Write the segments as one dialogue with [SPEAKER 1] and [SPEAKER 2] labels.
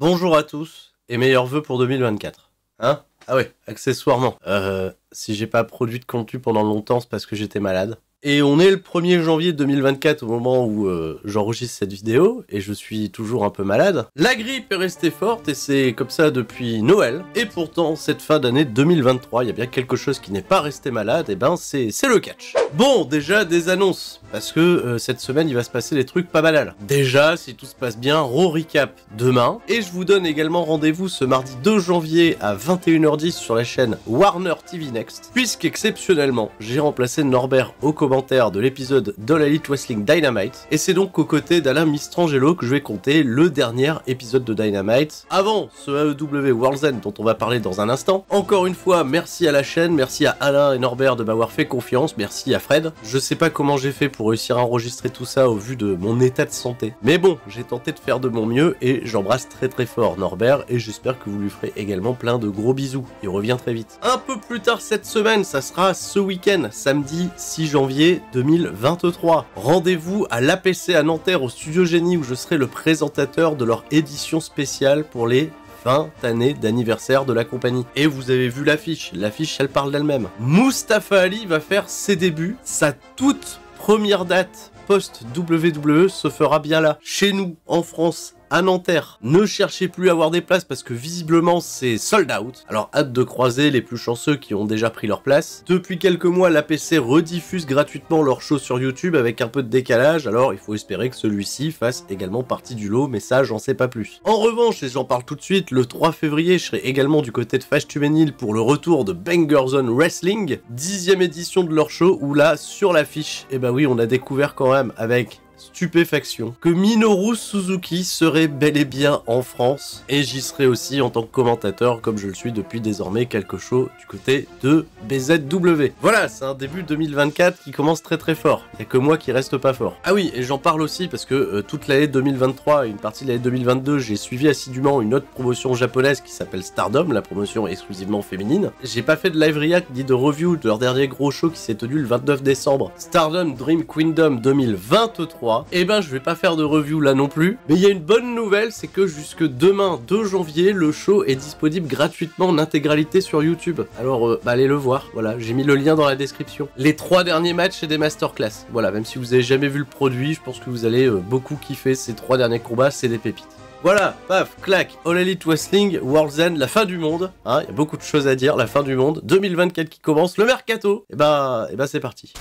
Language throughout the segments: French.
[SPEAKER 1] Bonjour à tous et meilleurs vœux pour 2024. Hein? Ah ouais, accessoirement. Si j'ai pas produit de contenu pendant longtemps, c'est parce que j'étais malade. Et on est le 1er janvier 2024 au moment où j'enregistre cette vidéo, et je suis toujours un peu malade. La grippe est restée forte, et c'est comme ça depuis Noël. Et pourtant, cette fin d'année 2023, il y a bien quelque chose qui n'est pas resté malade, et ben c'est le catch. Bon, déjà des annonces, parce que cette semaine il va se passer des trucs pas banals. Déjà, si tout se passe bien, Raw Recap demain, et je vous donne également rendez-vous ce mardi 2 janvier à 21h10 sur la chaîne Warner TV Next, puisqu'exceptionnellement, j'ai remplacé Norbert au commentaire de l'épisode d'All Elite Wrestling Dynamite, et c'est donc aux côtés d'Alain Mistrangelo que je vais compter le dernier épisode de Dynamite, avant ce AEW World's End dont on va parler dans un instant. Encore une fois, merci à la chaîne, merci à Alain et Norbert de m'avoir fait confiance, merci à Fred. Je sais pas comment j'ai fait pour réussir à enregistrer tout ça au vu de mon état de santé, mais bon, j'ai tenté de faire de mon mieux, et j'embrasse très fort Norbert, et j'espère que vous lui ferez également plein de gros bisous. Il revient très vite. Un peu plus tard cette semaine, ça sera ce week-end, samedi 6 janvier 2023. Rendez-vous à l'APC à Nanterre au Studio Génie où je serai le présentateur de leur édition spéciale pour les 20 années d'anniversaire de la compagnie. Et vous avez vu l'affiche elle parle d'elle-même. Mustafa Ali va faire ses débuts, sa toute première date post-WWE se fera bien là, chez nous, en France, à Nanterre. Ne cherchez plus à avoir des places parce que visiblement c'est sold out. Alors hâte de croiser les plus chanceux qui ont déjà pris leur place. Depuis quelques mois, l'APC rediffuse gratuitement leur show sur YouTube avec un peu de décalage, alors il faut espérer que celui-ci fasse également partie du lot, mais ça j'en sais pas plus. En revanche, et j'en parle tout de suite, le 3 février, je serai également du côté de Fâche-Tuménil pour le retour de Banger Zone Wrestling, 10e édition de leur show, où là, sur l'affiche, et bah oui, on a découvert quand même avec stupéfaction que Minoru Suzuki serait bel et bien en France, et j'y serai aussi en tant que commentateur comme je le suis depuis désormais quelques shows du côté de BZW. Voilà, c'est un début 2024 qui commence très fort, il n'y a que moi qui reste pas fort. Ah oui, et j'en parle aussi parce que toute l'année 2023 et une partie de l'année 2022, j'ai suivi assidûment une autre promotion japonaise qui s'appelle Stardom, la promotion exclusivement féminine. J'ai pas fait de live react ni de review de leur dernier gros show qui s'est tenu le 29 décembre, Stardom Dream Kingdom 2023. Et ben je vais pas faire de review là non plus, mais il y a une bonne nouvelle, c'est que jusque demain 2 janvier, le show est disponible gratuitement en intégralité sur YouTube. Alors allez le voir, voilà, j'ai mis le lien dans la description. Les 3 derniers matchs c'est des masterclass, voilà, même si vous avez jamais vu le produit, je pense que vous allez beaucoup kiffer ces 3 derniers combats, c'est des pépites. Voilà, paf, clac, All Elite Wrestling, World's End, la fin du monde, hein, y a beaucoup de choses à dire, la fin du monde, 2024 qui commence, le mercato, et ben c'est parti.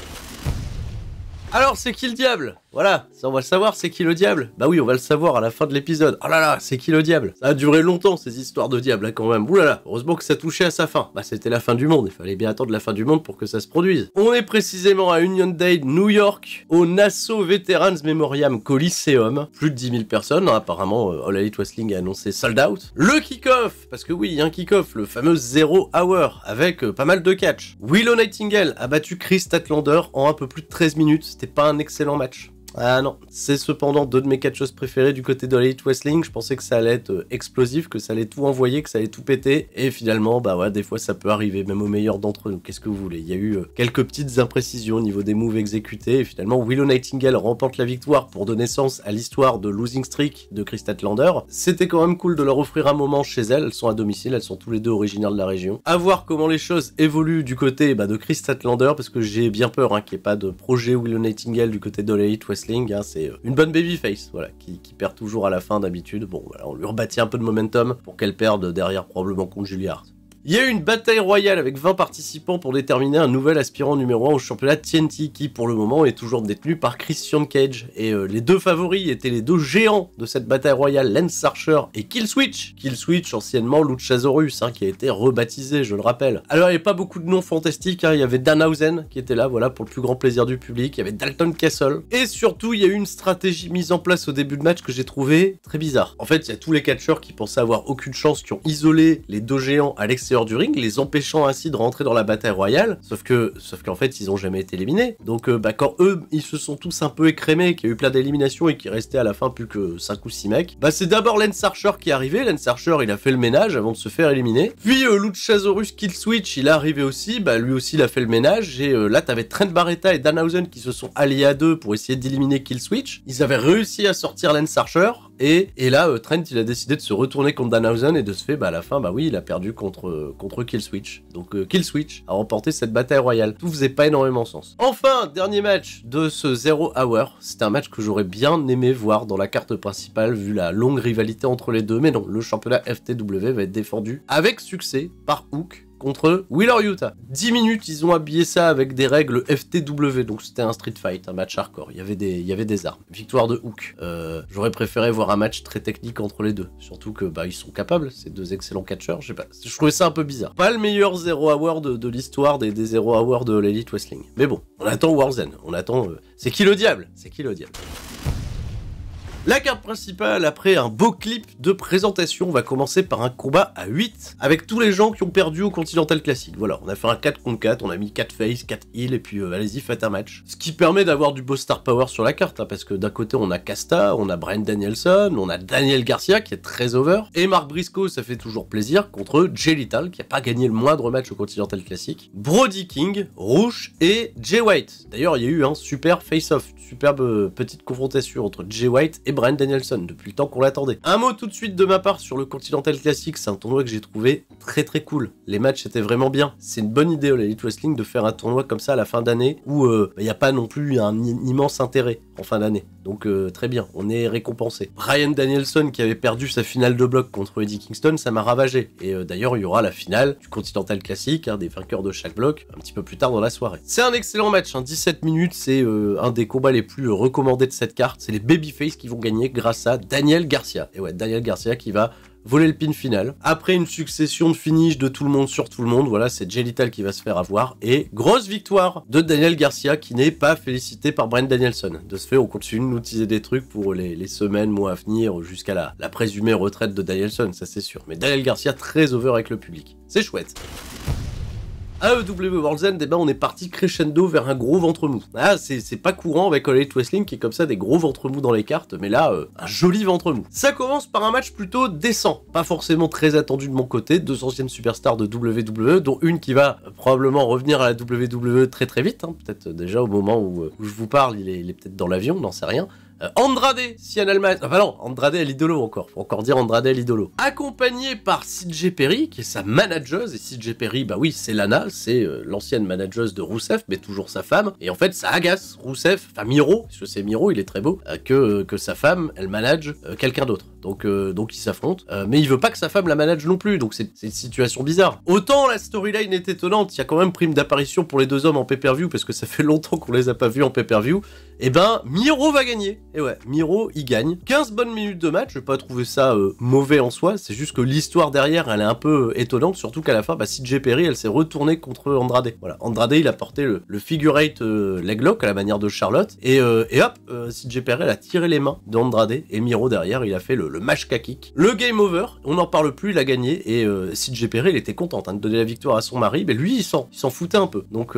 [SPEAKER 1] Alors, c'est qui le diable? Voilà, ça on va le savoir, c'est qui le diable? Bah oui, on va le savoir à la fin de l'épisode. Oh là là, c'est qui le diable? Ça a duré longtemps ces histoires de diable là quand même. Ouh là là, heureusement que ça touchait à sa fin. Bah c'était la fin du monde, il fallait bien attendre la fin du monde pour que ça se produise. On est précisément à Union Dade, New York, au Nassau Veterans Memoriam Coliseum. Plus de 10 000 personnes, hein, apparemment All Elite Wrestling a annoncé sold out. Le kick-off, parce que oui, il y a un kick-off, le fameux Zero Hour, avec pas mal de catch. Willow Nightingale a battu Chris Statlander en un peu plus de 13 minutes, c'était pas un excellent match. Ah non, c'est cependant 2 de mes catcheuses préférées du côté de Elite Wrestling. Je pensais que ça allait être explosif, que ça allait tout envoyer, que ça allait tout péter. Et finalement, bah ouais, des fois ça peut arriver, même aux meilleurs d'entre nous. Qu'est-ce que vous voulez? Il y a eu quelques petites imprécisions au niveau des moves exécutés. Et finalement, Willow Nightingale remporte la victoire pour donner naissance à l'histoire de Losing Streak de Chris Statlander. C'était quand même cool de leur offrir un moment chez elles. Elles sont à domicile, elles sont tous les deux originaires de la région. À voir comment les choses évoluent du côté de Chris Statlander, parce que j'ai bien peur qu'il n'y ait pas de projet Willow Nightingale du côté de Elite Wrestling. C'est une bonne babyface, voilà, qui perd toujours à la fin d'habitude. Bon, voilà, on lui rebâtit un peu de momentum pour qu'elle perde derrière probablement contre Julia Hart. Il y a eu une bataille royale avec 20 participants pour déterminer un nouvel aspirant numéro 1 au championnat TNT qui pour le moment est toujours détenu par Christian Cage. Et les 2 favoris étaient les 2 géants de cette bataille royale, Lance Archer et Killswitch. Killswitch, anciennement Luchasaurus, qui a été rebaptisé, je le rappelle. Alors il n'y avait pas beaucoup de noms fantastiques, il y avait Danhausen qui était là, voilà, pour le plus grand plaisir du public, il y avait Dalton Castle. Et surtout, il y a eu une stratégie mise en place au début de match que j'ai trouvé très bizarre. En fait, il y a tous les catcheurs qui pensaient avoir aucune chance, qui ont isolé les 2 géants à l'extérieur du ring, les empêchant ainsi de rentrer dans la bataille royale, sauf qu'en fait ils ont jamais été éliminés, donc quand eux ils se sont tous un peu écrémés, qu'il y a eu plein d'éliminations et qu'il restait à la fin plus que 5 ou 6 mecs, c'est d'abord Lance Archer qui est arrivé. Lance Archer il a fait le ménage avant de se faire éliminer, puis Luchasaurus Killswitch il est arrivé aussi, lui aussi il a fait le ménage, et là t'avais Trent Barretta et Danhausen qui se sont alliés à 2 pour essayer d'éliminer Killswitch. Ils avaient réussi à sortir Lance Archer, Et là, Trent, il a décidé de se retourner contre Danhausen et de se faire, à la fin, oui, il a perdu contre Killswitch. Donc Killswitch a remporté cette bataille royale. Tout faisait pas énormément sens. Enfin, dernier match de ce Zero Hour. C'était un match que j'aurais bien aimé voir dans la carte principale, vu la longue rivalité entre les deux. Mais non, le championnat FTW va être défendu avec succès par Hook contre Wheeler Yuta. 10 minutes, ils ont habillé ça avec des règles FTW, donc c'était un street fight, un match hardcore. Il y avait des armes. Victoire de Hook. J'aurais préféré voir un match très technique entre les deux. Surtout que ils sont capables, ces deux excellents catcheurs. Je sais pas, je trouvais ça un peu bizarre. Pas le meilleur Zero Hour de l'histoire des Zero Hour de l'Elite Wrestling. Mais bon, on attend War's End. On attend... C'est qui le diable? C'est qui le diable? La carte principale, après un beau clip de présentation, va commencer par un combat à 8 avec tous les gens qui ont perdu au Continental Classic. Voilà, on a fait un 4 contre 4, on a mis 4 face, 4 heal, et puis allez-y, faites un match. Ce qui permet d'avoir du beau star power sur la carte, parce que d'un côté on a Casta, on a Bryan Danielson, on a Daniel Garcia qui est très over, et Mark Briscoe, ça fait toujours plaisir, contre Jay Lethal qui a pas gagné le moindre match au Continental Classic, Brody King, Rouge et Jay White. D'ailleurs, il y a eu un super face-off, superbe petite confrontation entre Jay White et Bryan Danielson, depuis le temps qu'on l'attendait. Un mot tout de suite de ma part sur le Continental Classic, c'est un tournoi que j'ai trouvé très cool. Les matchs étaient vraiment bien. C'est une bonne idée à l'Elite Wrestling de faire un tournoi comme ça à la fin d'année, où il n'y a pas non plus un immense intérêt en fin d'année. Donc très bien, on est récompensé. Bryan Danielson qui avait perdu sa finale de bloc contre Eddie Kingston, ça m'a ravagé. Et d'ailleurs, il y aura la finale du Continental Classic, des vainqueurs de chaque bloc, un petit peu plus tard dans la soirée. C'est un excellent match, 17 minutes, c'est un des combats les plus recommandés de cette carte. C'est les Babyface qui vont gagner grâce à Daniel Garcia. Et ouais, Daniel Garcia qui va voler le pin final. Après une succession de finish de tout le monde sur tout le monde, voilà, c'est Jay Lethal qui va se faire avoir. Et grosse victoire de Daniel Garcia qui n'est pas félicité par Bryan Danielson. De ce fait, on continue de nous teaser des trucs pour les semaines, mois à venir, jusqu'à la présumée retraite de Danielson, ça c'est sûr. Mais Daniel Garcia très over avec le public. C'est chouette. AEW World's End, on est parti crescendo vers un gros ventre mou. Ah, c'est pas courant avec All Elite Wrestling qui est comme ça, des gros ventres mous dans les cartes, mais là, un joli ventre mou. Ça commence par un match plutôt décent, pas forcément très attendu de mon côté, deux anciennes superstars de WWE, dont une qui va probablement revenir à la WWE très vite, peut-être déjà au moment où je vous parle, il est peut-être dans l'avion, on n'en sait rien. Andrade, Cien Almas, enfin non, Andrade l'idolo encore, faut encore dire Andrade l'idolo. Accompagné par CJ Perry, qui est sa manageuse, et CJ Perry, oui, c'est Lana, c'est l'ancienne manageuse de Rusev, mais toujours sa femme, et en fait, ça agace Rusev, enfin Miro, parce que c'est Miro, il est très beau, que sa femme, elle manage quelqu'un d'autre. Donc ils s'affrontent, mais il veut pas que sa femme la manage non plus, donc c'est une situation bizarre. Autant la storyline est étonnante, il y a quand même prime d'apparition pour les deux hommes en pay-per-view, parce que ça fait longtemps qu'on les a pas vus en pay-per-view, et Miro va gagner. Et ouais, Miro, il gagne. 15 bonnes minutes de match, je vais pas trouver ça mauvais en soi, c'est juste que l'histoire derrière, elle est un peu étonnante, surtout qu'à la fin, CJ Perry, elle s'est retournée contre Andrade. Voilà, Andrade, il a porté le figure 8 leg lock à la manière de Charlotte, et hop, CJ Perry, elle a tiré les mains d'Andrade, et Miro derrière, il a fait le Mashka kick. Le game over, on n'en parle plus, il a gagné, et CJ Perry, il était contente de donner la victoire à son mari, mais lui, il s'en foutait un peu, donc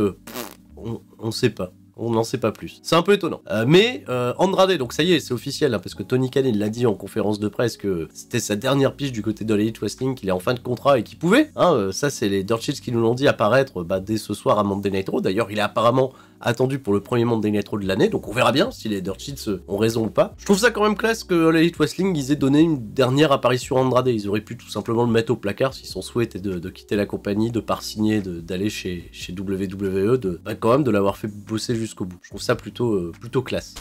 [SPEAKER 1] on sait pas. On n'en sait pas plus. C'est un peu étonnant. Mais Andrade, donc ça y est, c'est officiel, parce que Tony Khan, il l'a dit en conférence de presse que c'était sa dernière pige du côté de l'Elite Wrestling, qu'il est en fin de contrat et qu'il pouvait. Ça, c'est les Dirt Sheets qui nous l'ont dit apparaître dès ce soir à Monday Night Raw. D'ailleurs, il est apparemment attendu pour le premier Monday Night Raw de l'année, donc on verra bien si les Dirt Sheets ont raison ou pas. Je trouve ça quand même classe que l'Elite Wrestling, ils aient donné une dernière apparition à Andrade. Ils auraient pu tout simplement le mettre au placard si son souhait était de quitter la compagnie, de pas signer, d'aller chez WWE, quand même de l'avoir fait bosser jusqu'au bout. Je trouve ça plutôt classe.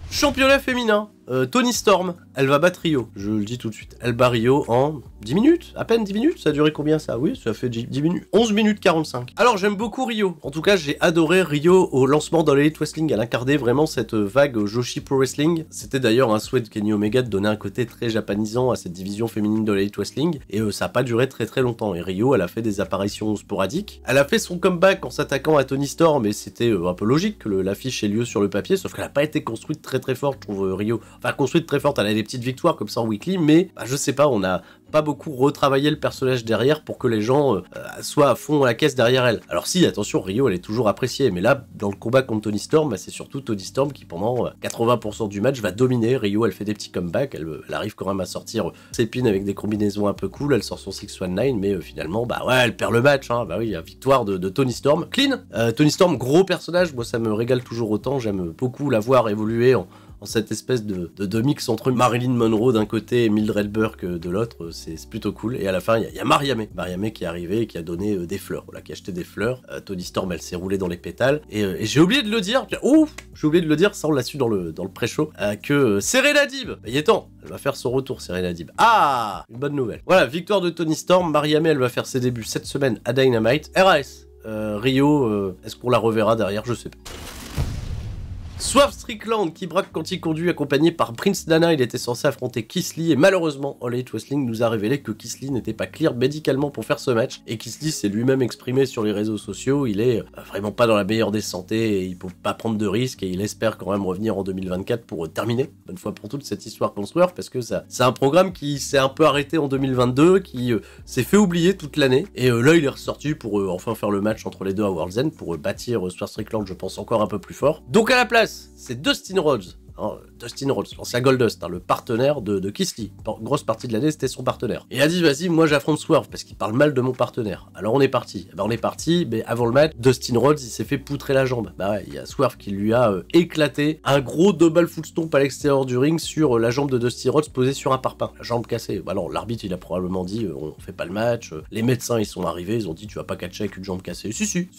[SPEAKER 1] Championnat féminin, Toni Storm, elle va battre Rio, je le dis tout de suite. Elle bat Rio en 10 minutes, à peine 10 minutes, ça a duré combien ça? Oui, ça fait 10 minutes, 11 minutes 45. Alors j'aime beaucoup Rio, en tout cas j'ai adoré Rio au lancement dans l'Elite Wrestling, elle incarnait vraiment cette vague Joshi Pro Wrestling. C'était d'ailleurs un souhait de Kenny Omega de donner un côté très japanisant à cette division féminine de l'Elite Wrestling, et ça n'a pas duré très longtemps, et Rio elle a fait des apparitions sporadiques. Elle a fait son comeback en s'attaquant à Toni Storm, et c'était un peu logique que l'affiche ait lieu sur le papier, sauf qu'elle n'a pas été construite très forte, je trouve Rio. Enfin, construite très forte, elle a des petites victoires comme ça en weekly, mais je sais pas, on a pas beaucoup retravaillé le personnage derrière pour que les gens soient à fond à la caisse derrière elle. Alors si, attention, Rio, elle est toujours appréciée, mais là, dans le combat contre Toni Storm, c'est surtout Toni Storm qui, pendant 80% du match, va dominer. Rio, elle fait des petits comebacks, elle arrive quand même à sortir ses pins avec des combinaisons un peu cool, elle sort son 619, mais finalement, ouais, elle perd le match, oui, victoire de Toni Storm. Clean, Toni Storm, gros personnage, moi ça me régale toujours autant, j'aime beaucoup la voir évoluer en cette espèce de mix entre Marilyn Monroe d'un côté et Mildred Burke de l'autre, c'est plutôt cool. Et à la fin, il y a Mariamé qui est arrivé et qui a donné des fleurs, voilà, qui a acheté des fleurs. Toni Storm, elle s'est roulée dans les pétales. Et j'ai oublié de le dire, j'ai oublié de le dire, ça on l'a su dans le pré-show, que Serena Deeb, il est temps, elle va faire son retour, Serena Deeb. Ah, une bonne nouvelle. Voilà, victoire de Toni Storm, Mariamé, elle va faire ses débuts cette semaine à Dynamite. RAS, Rio, est-ce qu'on la reverra derrière? Je sais pas. Swerve Strickland qui braque quand il conduit, accompagné par Prince Nana. Il était censé affronter Keith Lee et malheureusement All Elite Wrestling nous a révélé que Keith Lee n'était pas clear médicalement pour faire ce match, et Keith Lee s'est lui-même exprimé sur les réseaux sociaux. Il est vraiment pas dans la meilleure des santé et il peut pas prendre de risques, et il espère quand même revenir en 2024 pour terminer une fois pour toutes cette histoire contre Swerve, parce que ça c'est un programme qui s'est un peu arrêté en 2022, qui s'est fait oublier toute l'année, et là il est ressorti pour enfin faire le match entre les deux à World's End pour bâtir Swerve Strickland, je pense, encore un peu plus fort. Donc à la place, c'est Dustin Rhodes. Dustin Rhodes, l'ancien Goldust, le partenaire de Keith Lee. Grosse partie de l'année, c'était son partenaire. Et il a dit, vas-y, moi j'affronte Swerve, parce qu'il parle mal de mon partenaire. Alors on est parti. On est parti, mais avant le match, Dustin Rhodes, il s'est fait poutrer la jambe. Bah ouais, il y a Swerve qui lui a éclaté un gros double foot stomp à l'extérieur du ring sur la jambe de Dustin Rhodes posée sur un parpaing. La jambe cassée. Bah non, l'arbitre, il a probablement dit, on fait pas le match. Les médecins, ils sont arrivés, ils ont dit, tu vas pas catcher avec une jambe cassée. Si,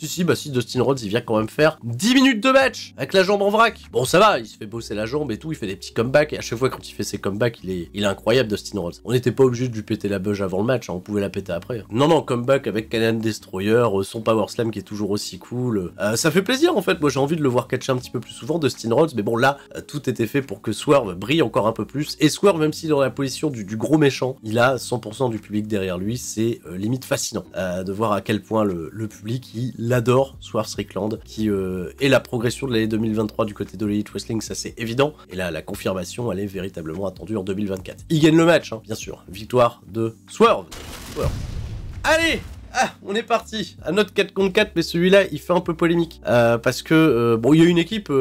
[SPEAKER 1] Dustin Rhodes, il vient quand même faire 10 minutes de match avec la jambe en vrac. Bon, ça va, il se fait bosser la jambe et tout, il fait des petits comebacks, et à chaque fois quand il fait ses comebacks, il est incroyable, Dustin Rhodes. On n'était pas obligé de lui péter la beuge avant le match, on pouvait la péter après. Non, comeback avec Canadian Destroyer, son Power Slam qui est toujours aussi cool. Ça fait plaisir en fait, moi j'ai envie de le voir catcher un petit peu plus souvent, Dustin Rhodes, mais bon là, tout était fait pour que Swerve brille encore un peu plus, et Swerve, même s'il est dans la position du gros méchant, il a 100% du public derrière lui, c'est limite fascinant de voir à quel point le public, il adore Swerve Strickland, qui est la progression de l'année 2023 du côté de l'Elite Wrestling, ça c'est évident, et là la confirmation, elle est véritablement attendue en 2024. Il gagne le match, bien sûr. Victoire de Swerve. Allez, on est parti. Un autre 4 contre 4, mais celui-là, il fait un peu polémique. Parce que, bon, il y a une équipe...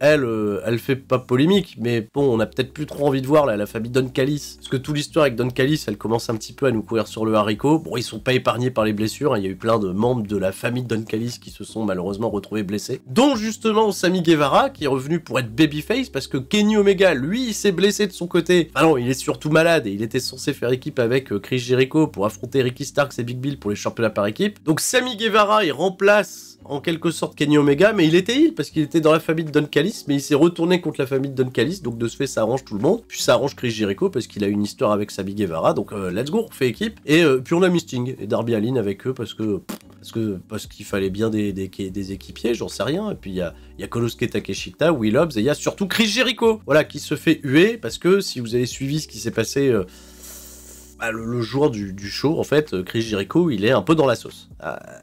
[SPEAKER 1] Elle fait pas polémique, mais bon, on a peut-être plus trop envie de voir là, la famille Don Callis. Parce que toute l'histoire avec Don Callis, elle commence un petit peu à nous courir sur le haricot. Bon, ils sont pas épargnés par les blessures, il y a eu plein de membres de la famille Don Callis qui se sont malheureusement retrouvés blessés. Dont justement Sammy Guevara, qui est revenu pour être babyface, parce que Kenny Omega, lui, il s'est blessé de son côté. Enfin non, il est surtout malade, et il était censé faire équipe avec Chris Jericho pour affronter Ricky Starks et Big Bill pour les championnats par équipe. Donc Sammy Guevara, il remplace en quelque sorte Kenny Omega, mais il était heal parce qu'il était dans la famille de Don Callis, mais il s'est retourné contre la famille de Don Callis, donc de ce fait ça arrange tout le monde. Puis ça arrange Chris Jericho parce qu'il a une histoire avec Sammy Guevara, donc let's go, on fait équipe. Et puis on a Sting et Darby Allin avec eux parce qu'il fallait bien des équipiers, j'en sais rien. Et puis il y a Konosuke Takeshita, Will Hobbs, et il y a surtout Chris Jericho, voilà, qui se fait huer parce que si vous avez suivi ce qui s'est passé le jour du show, en fait, Chris Jericho, il est un peu dans la sauce.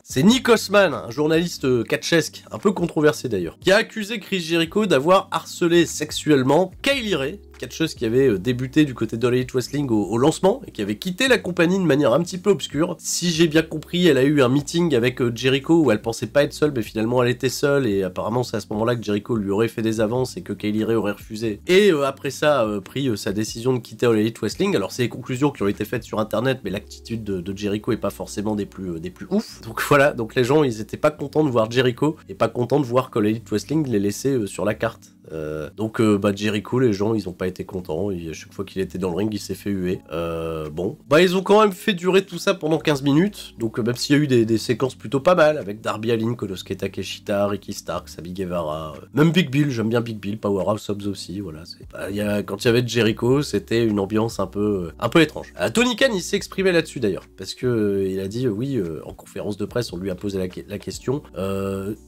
[SPEAKER 1] C'est Nick Osman, un journaliste catchesque, un peu controversé d'ailleurs, qui a accusé Chris Jericho d'avoir harcelé sexuellement Kaylee Ray, catcheuse qui avait débuté du côté d'All Elite Wrestling au lancement et qui avait quitté la compagnie de manière un petit peu obscure. Si j'ai bien compris, elle a eu un meeting avec Jericho où elle pensait pas être seule, mais finalement elle était seule, et apparemment c'est à ce moment-là que Jericho lui aurait fait des avances et que Kaylee Ray aurait refusé. Et après ça, pris sa décision de quitter All Elite Wrestling. Alors c'est les conclusions qui ont été faites sur internet, mais l'attitude de Jericho est pas forcément des plus ouf. Donc voilà, donc les gens ils étaient pas contents de voir Jericho et pas contents de voir qu'All Elite Wrestling les laissait sur la carte. Donc Jericho, les gens ils ont pas été contents, et à chaque fois qu'il était dans le ring il s'est fait huer. Bon, ils ont quand même fait durer tout ça pendant 15 minutes, donc même s'il y a eu des séquences plutôt pas mal, avec Darby Allin, Konosuke Takeshita, Ricky Starks, Sammy Guevara, même Big Bill, j'aime bien Big Bill, Powerhouse Hobbs aussi, voilà. Quand il y avait Jericho, c'était une ambiance un peu étrange. Tony Khan il s'est exprimé là-dessus d'ailleurs, parce que il a dit, en conférence de presse on lui a posé la question,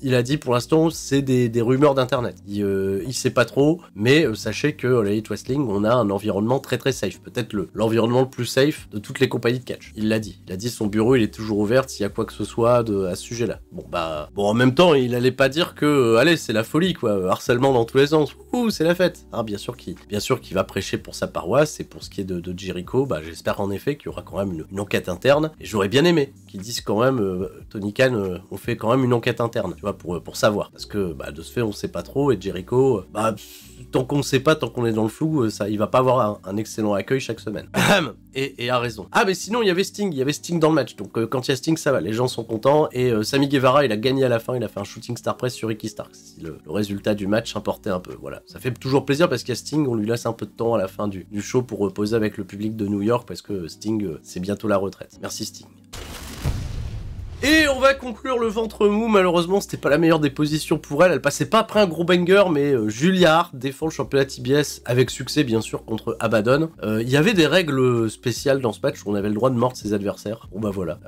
[SPEAKER 1] il a dit pour l'instant c'est des rumeurs d'internet, il sait pas trop, mais sachez que All Elite Wrestling, on a un environnement très très safe, peut-être l'environnement le plus safe de toutes les compagnies de catch. Il l'a dit son bureau il est toujours ouvert s'il y a quoi que ce soit à ce sujet-là. Bon en même temps il allait pas dire que allez c'est la folie quoi, harcèlement dans tous les sens, c'est la fête. Bien sûr qu'il va prêcher pour sa paroisse, et pour ce qui est de Jericho, j'espère en effet qu'il y aura quand même une enquête interne, et j'aurais bien aimé qu'ils disent quand même Tony Khan on fait quand même une enquête interne, tu vois, pour savoir, parce que de ce fait on sait pas trop, et Jericho bah, tant qu'on ne sait pas, tant qu'on est dans le flou, ça, il va pas avoir un excellent accueil chaque semaine. Et a raison. Ah, mais sinon, il y avait Sting dans le match. Donc, quand il y a Sting, ça va, les gens sont contents. Et Sammy Guevara, il a gagné à la fin, il a fait un shooting star press sur Ricky Starks. Le résultat du match importait un peu, voilà. Ça fait toujours plaisir parce qu'il y a Sting, on lui laisse un peu de temps à la fin du show pour reposer avec le public de New York parce que Sting, c'est bientôt la retraite. Merci Sting. Et on va conclure le ventre mou, malheureusement c'était pas la meilleure des positions pour elle, elle passait pas après un gros banger, mais Julia Hart défend le championnat TBS avec succès bien sûr contre Abaddon. Il y avait des règles spéciales dans ce match où on avait le droit de mordre ses adversaires, bon bah voilà.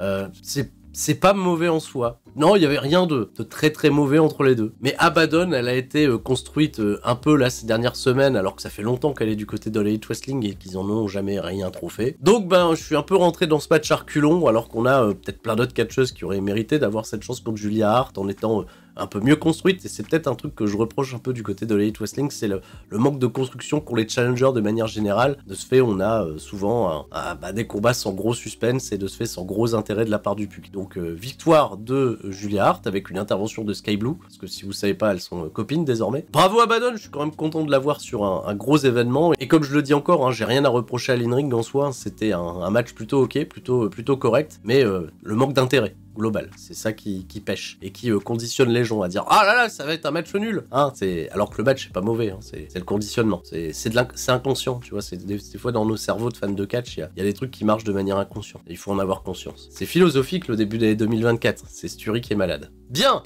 [SPEAKER 1] C'est pas mauvais en soi. Non, il y avait rien de très très mauvais entre les deux. Mais Abaddon, elle a été construite un peu là ces dernières semaines, alors que ça fait longtemps qu'elle est du côté de l'Elite Wrestling et qu'ils en ont jamais rien trop fait. Donc ben, je suis un peu rentré dans ce match à reculons, alors qu'on a peut-être plein d'autres catcheuses qui auraient mérité d'avoir cette chance contre Julia Hart en étant un peu mieux construite, et c'est peut-être un truc que je reproche un peu du côté de l'Elite Wrestling, c'est le manque de construction qu'ont les challengers de manière générale. De ce fait, on a souvent des combats sans gros suspense et de ce fait sans gros intérêt de la part du public. Donc victoire de Julia Hart avec une intervention de Sky Blue, parce que si vous savez pas, elles sont copines désormais. Bravo Abaddon, je suis quand même content de la voir sur un gros événement, et comme je le dis encore, hein, j'ai rien à reprocher à l'in-ring en soi, c'était un match plutôt ok, plutôt correct, mais le manque d'intérêt global, c'est ça qui pêche et qui conditionne les gens à dire ah là là ça va être un match nul, hein, alors que le match c'est pas mauvais, hein, c'est le conditionnement, c'est inconscient, tu vois, c'est des fois dans nos cerveaux de fans de catch, il y a des trucs qui marchent de manière inconsciente et il faut en avoir conscience. C'est philosophique le début d'année 2024, c'est Sturi qui est malade. Bien.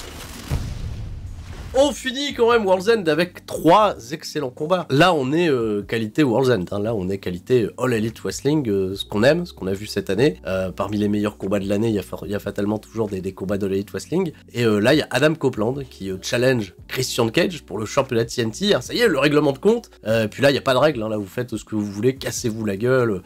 [SPEAKER 1] On finit quand même World's End avec 3 excellents combats. Là, on est qualité World's End. Hein. Là, on est qualité All Elite Wrestling, ce qu'on aime, ce qu'on a vu cette année. Parmi les meilleurs combats de l'année, il y a fatalement toujours des combats d'All Elite Wrestling. Et là, il y a Adam Copeland qui challenge Christian Cage pour le championnat TNT. Hein, ça y est, le règlement de compte. Puis là, il n'y a pas de règle. Hein. Là, vous faites ce que vous voulez, cassez-vous la gueule.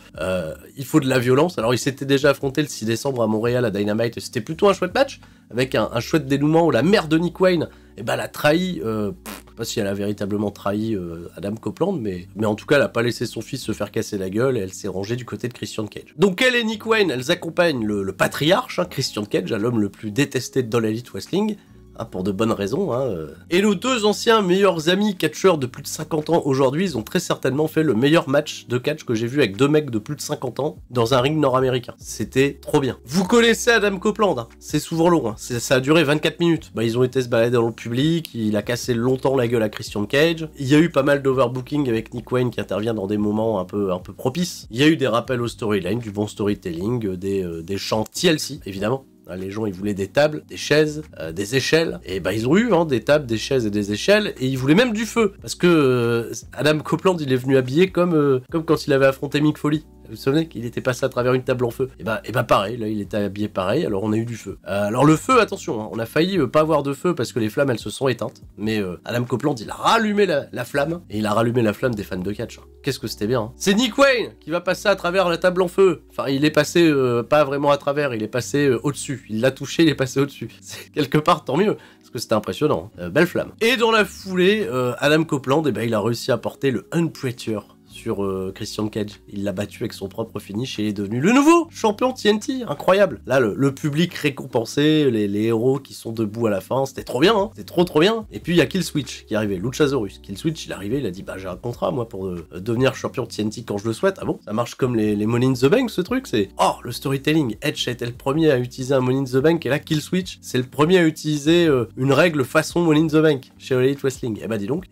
[SPEAKER 1] Il faut de la violence. Alors, il s'était déjà affronté le 6 décembre à Montréal à Dynamite. C'était plutôt un chouette match, avec un chouette dénouement où la mère de Nick Wayne, elle a trahi, je sais pas si elle a véritablement trahi Adam Copeland, mais en tout cas elle a pas laissé son fils se faire casser la gueule et elle s'est rangée du côté de Christian Cage. Donc elle et Nick Wayne, elles accompagnent le patriarche, hein, Christian Cage, l'homme le plus détesté de All Elite Wrestling, hein, pour de bonnes raisons. Hein. Et nos deux anciens meilleurs amis catcheurs de plus de 50 ans aujourd'hui, ils ont très certainement fait le meilleur match de catch que j'ai vu avec deux mecs de plus de 50 ans dans un ring nord-américain. C'était trop bien. Vous connaissez Adam Copeland, hein. C'est souvent long, hein. Ça a duré 24 minutes. Bah, ils ont été se balader dans le public, il a cassé longtemps la gueule à Christian Cage. Il y a eu pas mal d'overbooking avec Nick Wayne qui intervient dans des moments un peu propices. Il y a eu des rappels au storyline, du bon storytelling, des chants TLC, évidemment. Les gens ils voulaient des tables, des chaises, des échelles, et bah ils ont eu des tables, des chaises et des échelles, et ils voulaient même du feu, parce que Adam Copeland il est venu habillé comme quand il avait affronté Mick Foley. Vous vous souvenez qu'il était passé à travers une table en feu? Et bah pareil, là il était habillé pareil, alors on a eu du feu. Alors le feu, attention, hein, on a failli pas avoir de feu parce que les flammes elles se sont éteintes, mais Adam Copeland il a rallumé la flamme, et il a rallumé la flamme des fans de catch. Hein. Qu'est-ce que c'était bien, hein. C'est Nick Wayne qui va passer à travers la table en feu. Enfin il est passé pas vraiment à travers, il est passé au-dessus. Il l'a touché, il est passé au-dessus. Quelque part tant mieux, parce que c'était impressionnant. Hein. Belle flamme. Et dans la foulée, Adam Copeland, il a réussi à porter le Unpreacher sur Christian Cage. Il l'a battu avec son propre finish et est devenu le nouveau champion TNT. Incroyable. Là, le public récompensé, les héros qui sont debout à la fin, c'était trop bien, hein. C'était trop bien. Et puis il y a Killswitch qui est arrivé, Luchasaurus. Killswitch, il est arrivé, il a dit bah j'ai un contrat moi pour devenir champion TNT quand je le souhaite. Ah bon? Ça marche comme les Money in the Bank ce truc, c'est le storytelling. Edge était le premier à utiliser un Money in the Bank et là Killswitch, c'est le premier à utiliser une règle façon Money in the Bank chez All Elite Wrestling. Et bah dis donc,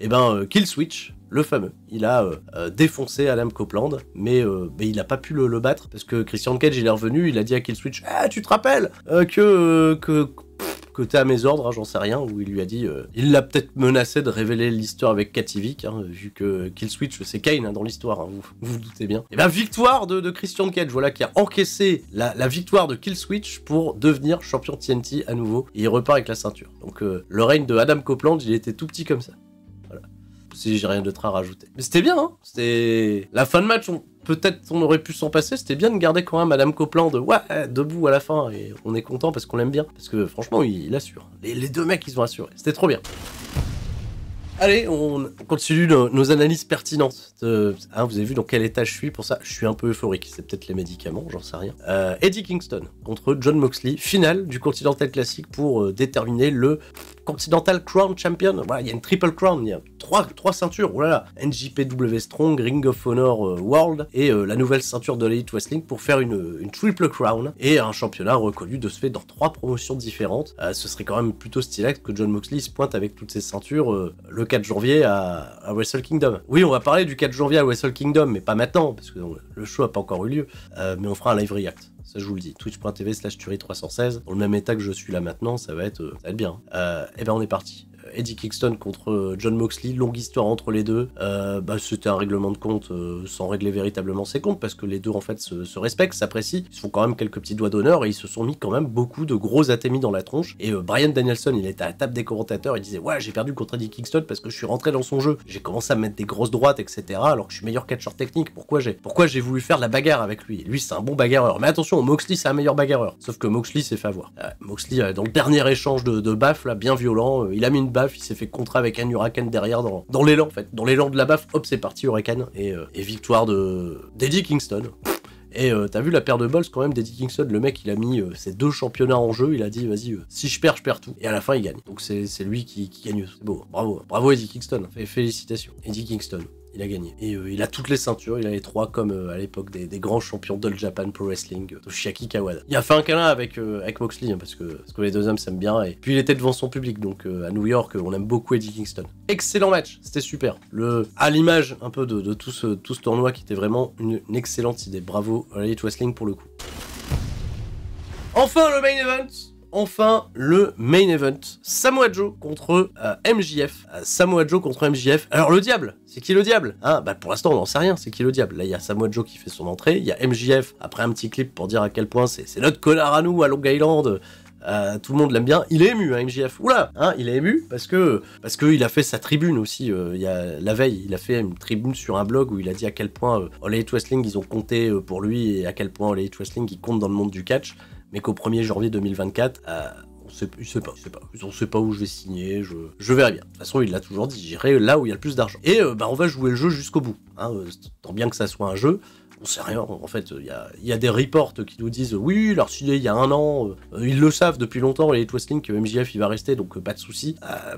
[SPEAKER 1] Killswitch, le fameux, il a défoncé Adam Copeland, mais il a pas pu le battre, parce que Christian Cage il est revenu, il a dit à Killswitch « Ah, tu te rappelles que t'es à mes ordres, hein, j'en sais rien », où il lui a dit, il l'a peut-être menacé de révéler l'histoire avec Kativic, hein, vu que Killswitch c'est Kane hein, dans l'histoire, hein, vous doutez bien. Et victoire de Christian Cage, voilà, qui a encaissé la victoire de Killswitch pour devenir champion TNT à nouveau, et il repart avec la ceinture. Donc le règne de Adam Copeland, il était tout petit comme ça. Si j'ai rien d'autre à rajouter. Mais c'était bien, hein. C'était... La fin de match, peut-être on aurait pu s'en passer, c'était bien de garder quand même Madame Copeland debout à la fin, et on est content parce qu'on l'aime bien. Parce que franchement, il assure. Les deux mecs, ils ont assuré. C'était trop bien. Allez, on continue nos analyses pertinentes. Vous avez vu dans quel état je suis pour ça. Je suis un peu euphorique. C'est peut-être les médicaments, j'en sais rien. Eddie Kingston contre Jon Moxley. Finale du Continental Classic pour déterminer le Continental Crown Champion. Voilà, il y a une Triple Crown. Il y a trois ceintures, oh là là, NJPW Strong, Ring of Honor World et la nouvelle ceinture de l'Elite Wrestling pour faire une triple crown et un championnat reconnu de ce fait dans 3 promotions différentes. Ce serait quand même plutôt stylé que Jon Moxley se pointe avec toutes ces ceintures le 4 janvier à Wrestle Kingdom. Oui, on va parler du 4 janvier à Wrestle Kingdom, mais pas maintenant, parce que le show n'a pas encore eu lieu, mais on fera un live react. Ça, je vous le dis. Twitch.tv/Tuerie316. Dans le même état que je suis là maintenant, ça va être bien. Et ben, on est parti. Eddie Kingston contre Jon Moxley, longue histoire entre les deux. C'était un règlement de compte sans régler véritablement ses comptes, parce que les deux en fait se respectent, s'apprécient, ils se font quand même quelques petits doigts d'honneur et ils se sont mis quand même beaucoup de gros atémis dans la tronche. Et Bryan Danielson, il était à la table des commentateurs, il disait ouais, j'ai perdu contre Eddie Kingston parce que je suis rentré dans son jeu, j'ai commencé à mettre des grosses droites, etc. alors que je suis meilleur catcheur technique. Pourquoi j'ai voulu faire de la bagarre avec lui? Lui, c'est un bon bagarreur, mais attention, Moxley c'est un meilleur bagarreur, sauf que Moxley s'est fait avoir. Moxley dans le dernier échange de baffe là, bien violent, il a mis une baffe, il s'est fait contrat avec un hurricane derrière dans l'élan en fait. Dans l'élan de la baffe, hop c'est parti hurricane et victoire d'Eddie Kingston. Et t'as vu la paire de balls quand même d'Eddie Kingston, le mec il a mis ses 2 championnats en jeu, il a dit vas-y si je perds tout. Et à la fin il gagne. Donc c'est lui qui gagne, c'est beau. Bravo Eddie Kingston, félicitations. Eddie Kingston. Il a gagné. Et il a toutes les ceintures, il a les 3 comme à l'époque des grands champions d'All Japan Pro Wrestling, Toshiaki Kawada. Il a fait un câlin avec Moxley, hein, parce que les deux hommes s'aiment bien, et puis il était devant son public, donc à New York, on aime beaucoup Eddie Kingston. Excellent match, c'était super. À l'image un peu de tout ce tournoi qui était vraiment une excellente idée. Bravo à l'Elite Wrestling pour le coup. Enfin le main event, Samoa Joe contre MJF. Samoa Joe contre MJF. Alors le diable, c'est qui le diable? Pour l'instant on n'en sait rien, c'est qui le diable? Là il y a Samoa Joe qui fait son entrée, il y a MJF après un petit clip pour dire à quel point c'est notre connard à nous à Long Island. Tout le monde l'aime bien, il est ému hein, MJF, oula, hein, il est ému parce que il a fait sa tribune aussi, la veille, il a fait une tribune sur un blog où il a dit à quel point All Elite Wrestling ils ont compté pour lui et à quel point All Elite Wrestling il compte dans le monde du catch, mais qu'au 1er janvier 2024, on sait pas où je vais signer, je verrai bien. De toute façon, il l'a toujours dit, j'irai là où il y a le plus d'argent. Et on va jouer le jeu jusqu'au bout, hein, tant bien que ça soit un jeu. On sait rien, en fait, il y a des reports qui nous disent oui, il a signé il y a 1 an, ils le savent depuis longtemps, les Wrestling, que MJF il va rester, donc pas de soucis.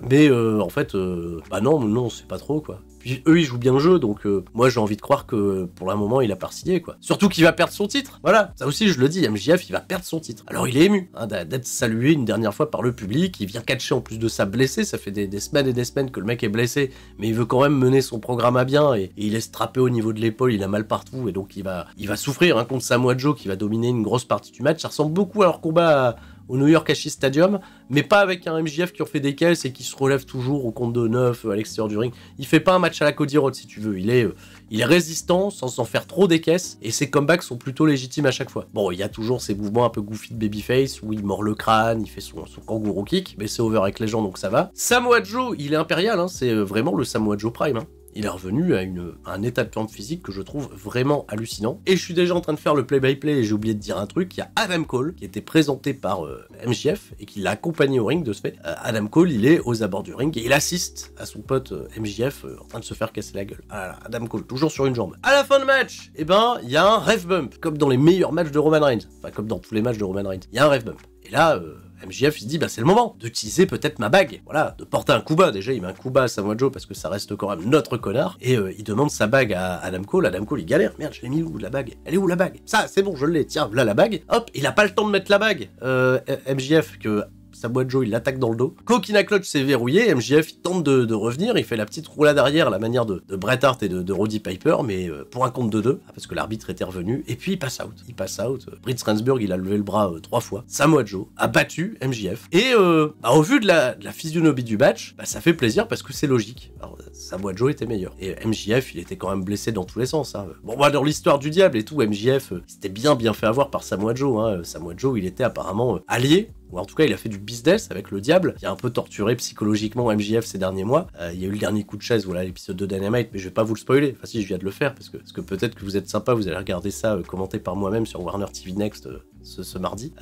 [SPEAKER 1] Mais en fait, non, on sait pas trop quoi. Puis eux ils jouent bien le jeu, donc moi j'ai envie de croire que pour le moment il a pas signé quoi. Surtout qu'il va perdre son titre, voilà, ça aussi je le dis, MJF il va perdre son titre. Alors il est ému hein, d'être salué une dernière fois par le public, il vient catcher en plus de ça blessé, ça fait des semaines et des semaines que le mec est blessé, mais il veut quand même mener son programme à bien et il est strappé au niveau de l'épaule, il a mal partout et donc il va souffrir hein, contre Samoa Joe qui va dominer une grosse partie du match. Ça ressemble beaucoup à leur combat au New York Ashie Stadium, mais pas avec un MJF qui en fait des caisses et qui se relève toujours au compte de 9 à l'extérieur du ring. Il fait pas un match à la Cody Rhodes si tu veux, il est résistant sans s'en faire trop des caisses et ses comebacks sont plutôt légitimes à chaque fois. Bon, il y a toujours ces mouvements un peu goofy de babyface où il mord le crâne, il fait son kangourou kick, mais c'est over avec les gens donc ça va. Samoa Joe, il est impérial, hein, c'est vraiment le Samoa Joe Prime. Hein. Il est revenu à un état de forme physique que je trouve vraiment hallucinant. Et je suis déjà en train de faire le play-by-play et j'ai oublié de dire un truc. Il y a Adam Cole qui était présenté par MJF et qui l'a accompagné au ring de ce fait. Adam Cole, il est aux abords du ring et il assiste à son pote MJF en train de se faire casser la gueule. Ah là, Adam Cole, toujours sur une jambe. À la fin de match, il y a un ref bump, comme dans les meilleurs matchs de Roman Reigns. Enfin, comme dans tous les matchs de Roman Reigns. Il y a un ref bump. Et là, MJF il se dit c'est le moment d'utiliser peut-être ma bague, voilà, de porter un coup bas. Déjà il met un coup bas à Samoa Joe parce que ça reste quand même notre connard et il demande sa bague à Adam Cole il galère, merde je l'ai mis où la bague, elle est où la bague, ça c'est bon je l'ai, tiens là la bague, hop il a pas le temps de mettre la bague, MJF que Samoa Joe il l'attaque dans le dos, Coquina Clutch s'est verrouillé, MJF il tente de revenir, il fait la petite roulade arrière à la manière de Bret Hart et de Roddy Piper, mais pour un compte de 2, parce que l'arbitre était revenu, et puis il passe out, Britt Strensburg il a levé le bras 3 fois, Samoa Joe a battu MJF, et au vu de la physionomie du match, ça fait plaisir parce que c'est logique. Alors, Samoa Joe était meilleur, et MJF il était quand même blessé dans tous les sens, hein. Bon dans l'histoire du diable et tout, MJF c'était bien fait avoir par Samoa Joe, hein. Samoa Joe il était apparemment allié, ou en tout cas il a fait du business avec le diable, qui a un peu torturé psychologiquement MJF ces derniers mois. Il y a eu le dernier coup de chaise, voilà l'épisode de Dynamite, mais je vais pas vous le spoiler, enfin si je viens de le faire, parce que peut-être que vous êtes sympa, vous allez regarder ça commenté par moi-même sur Warner TV Next ce mardi.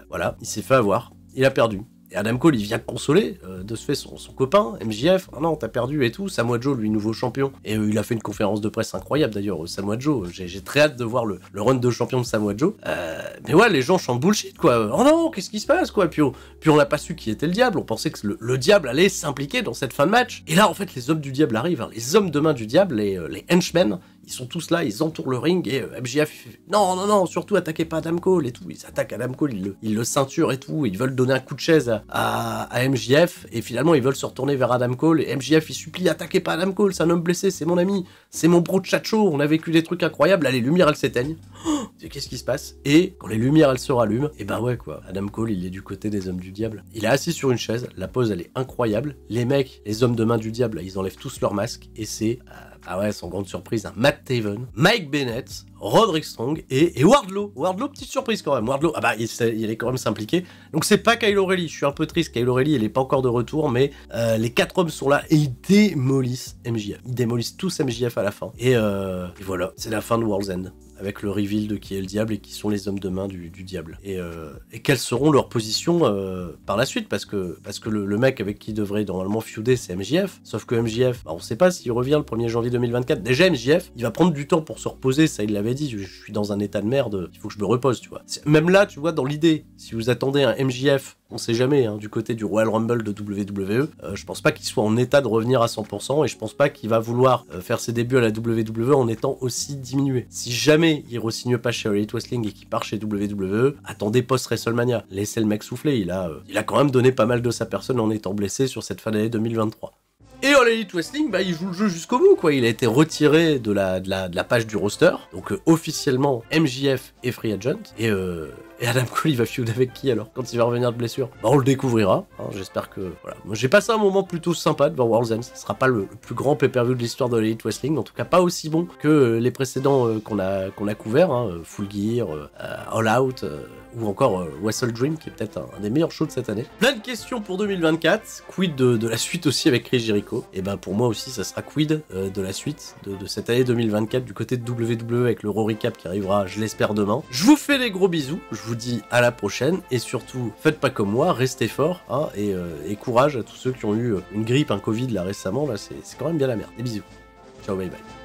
[SPEAKER 1] Voilà, il s'est fait avoir, il a perdu. Et Adam Cole, il vient consoler de ce fait son copain, MJF. Ah non, t'as perdu et tout. Samoa Joe, lui, nouveau champion. Et il a fait une conférence de presse incroyable d'ailleurs, Samoa Joe. J'ai très hâte de voir le run de champion de Samoa Joe. Mais ouais, les gens chantent bullshit, quoi. Oh non, qu'est-ce qui se passe, quoi. Puis on n'a pas su qui était le diable. On pensait que le diable allait s'impliquer dans cette fin de match. Et là, en fait, les hommes du diable arrivent. Hein. Les hommes de main du diable, les henchmen. Ils sont tous là, ils entourent le ring et MJF il fait non, non, non, surtout attaquez pas Adam Cole et tout. Ils attaquent Adam Cole, ils le ceinturent et tout. Ils veulent donner un coup de chaise à MJF et finalement ils veulent se retourner vers Adam Cole et MJF il supplie attaquez pas Adam Cole, c'est un homme blessé, c'est mon ami, c'est mon bro de chat show, on a vécu des trucs incroyables. Là les lumières elles s'éteignent. Oh, qu'est-ce qui se passe? Et quand les lumières elles se rallument, et ben ouais quoi, Adam Cole il est du côté des hommes du diable. Il est assis sur une chaise, la pose elle est incroyable. Les mecs, les hommes de main du diable, là, ils enlèvent tous leur masque et c'est ah ouais, sans grande surprise, un Matt Taven, Mike Bennett, Roderick Strong et Wardlow. Wardlow, petite surprise quand même. Wardlow, ah bah il est quand même s'impliqué. Donc c'est pas Kyle O'Reilly, je suis un peu triste. Kyle O'Reilly, il est pas encore de retour, mais les 4 hommes sont là et ils démolissent MJF. Ils démolissent tous MJF à la fin. Et voilà, c'est la fin de World's End. Avec le reveal de qui est le diable et qui sont les hommes de main du diable. Et quelles seront leurs positions par la suite, parce que le mec avec qui devrait normalement feuder, c'est MJF. Sauf que MJF, bah, on sait pas s'il revient le 1er janvier 2024. Déjà MJF, il va prendre du temps pour se reposer, ça il l'avait dit, je suis dans un état de merde, il faut que je me repose, tu vois. Même là, tu vois, dans l'idée, si vous attendez un MJF, on sait jamais, hein, du côté du Royal Rumble de WWE, je pense pas qu'il soit en état de revenir à 100% et je pense pas qu'il va vouloir faire ses débuts à la WWE en étant aussi diminué. Si jamais il re-signe pas chez All Elite Wrestling et qu'il part chez WWE, attendez post-WrestleMania, laissez le mec souffler, il a quand même donné pas mal de sa personne en étant blessé sur cette fin d'année 2023. Et All Elite Wrestling, bah, il joue le jeu jusqu'au bout, quoi. Il a été retiré de la page du roster. Donc, officiellement, MJF est free agent. Et Adam Cole, il va feud avec qui, alors, quand il va revenir de blessure? Bah, on le découvrira. Hein, j'espère que, voilà. Moi, j'ai passé un moment plutôt sympa devant World's End. Ce sera pas le plus grand pay-per-view de l'histoire de All Elite Wrestling. En tout cas, pas aussi bon que les précédents qu'on a couverts. Hein, Full Gear, All Out, ou encore Wrestle Dream, qui est peut-être un des meilleurs shows de cette année. Plein de questions pour 2024. Quid de la suite aussi avec Chris Jericho? Et ben pour moi aussi, ça sera quid de la suite de cette année 2024 du côté de WWE avec le Raw Recap qui arrivera, je l'espère, demain. Je vous fais des gros bisous, je vous dis à la prochaine, et surtout, faites pas comme moi, restez forts, hein, et courage à tous ceux qui ont eu une grippe, un Covid là récemment, là c'est quand même bien la merde. Des bisous. Ciao, bye bye.